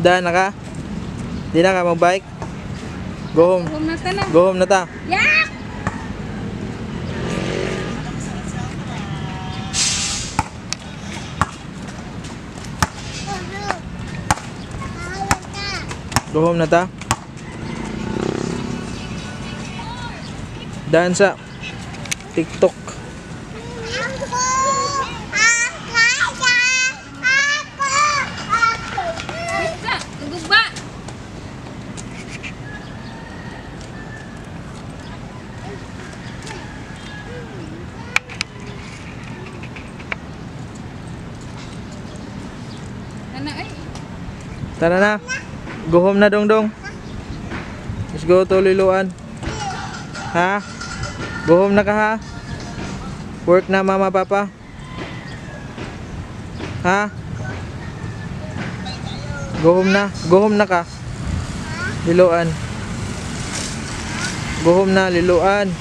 Daan na ka? Di na ka mag-bike? Go home. Go home na ta. Yak! Go home na ta. Daan sa TikTok. Bisa, nagugba. Anak ay. Tara na. Go home na dong. Let's go to Liloan. Ha? Go home na ka ha? Work na mama papa. Ha? Go home na. Go home na ka. Liloan. Go home na Liloan.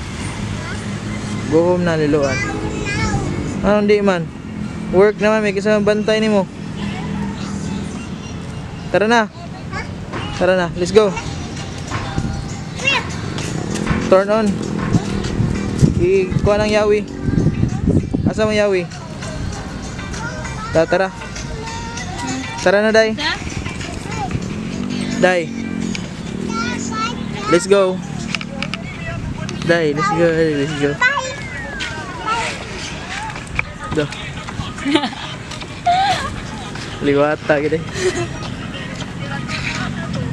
Go home na Liloan. Anong di man? Work naman, may kasama bantay ni mo. Tara na. Tara na, let's go. Turn on. Ikuha ng yawi. Asa mo yawi? Tara. Tara na, Day. Day. Let's go. Day, let's go. Let's go. Liwata gitu.